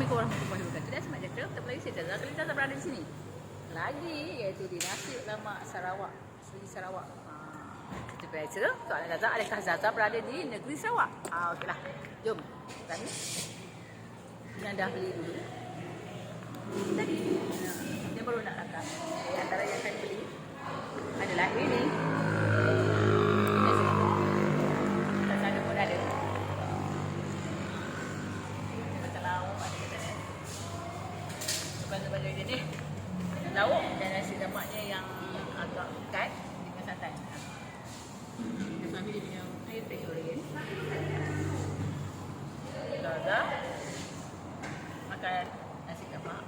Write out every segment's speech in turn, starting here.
Assalamualaikum warahmatullahi wabarakatuh. Dan semak jatra, kita lagi saya Zazah. Kali Zazah berada di sini lagi, iaitu di Nasi Lemak Sarawak, Seri Sarawak. Kita biasa, soalan Zazah, adakah Zazah berada di negeri Sarawak? Okeylah, jom kami dah beli dulu tadi. Dia baru nak datang. Antara yang kami beli adalah ini. Sana pun ada. Lepas dia ni lauk dan nasi lemaknya yang agak pekat dengan santan. Kita ambil dia punya air pekorin. Zazah makan nasi lemak.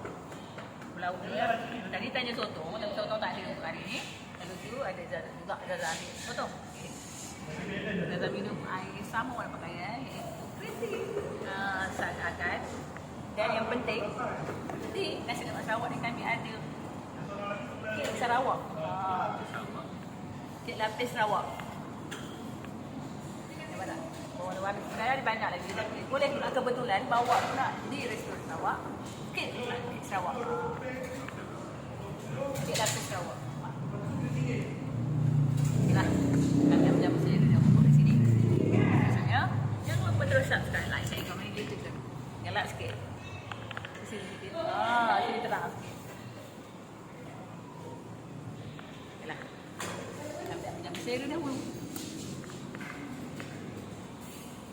Lauk dia tadi tanya sotong, tapi sotong tak ada untuk hari ni. Lalu tu ada Zazah juga, Zazah ambil sotong. Okay. Zazah minum air sama warna pakaian, iaitu kritik. Seakan. Dan yang penting nasi lemak Sarawak ni kami ada kek Sarawak. Kek lapis Sarawak. Nampak tak? Warna-warna sekarang ada banyak lagi. Boleh kebetulan bawa pula di restoran Sarawak kek Sarawak. Kek lapis Sarawak. Okeylah. Kami jam saya dah buka di sini. Biasanya jangan lupa terus subscribe, like, share, komen, YouTube tu. Gelap sikit. Sini sikit. Sini terang sikit. Okeylah. Jam saya dahulu.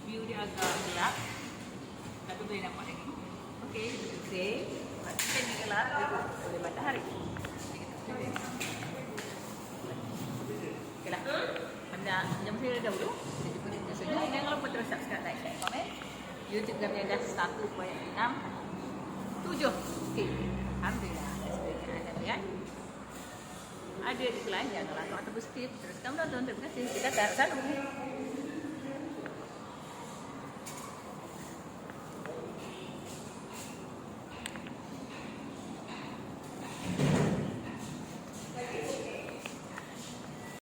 View dia agak gelap. Tapi boleh nampak lagi. Okey, okey. Kita ni gelap, boleh matahari. Okeylah. Jam saya dahulu. Kita jumpa di video selanjutnya. Jangan lupa terus subscribe, like, share, komen. YouTube kami dah 1.67. Okey. Alhamdulillah. Sebenarnya anda lihat. Ada di kelas, jangan like ataupun skip. Teruskan menonton. Terima kasih. Kita taruh satu.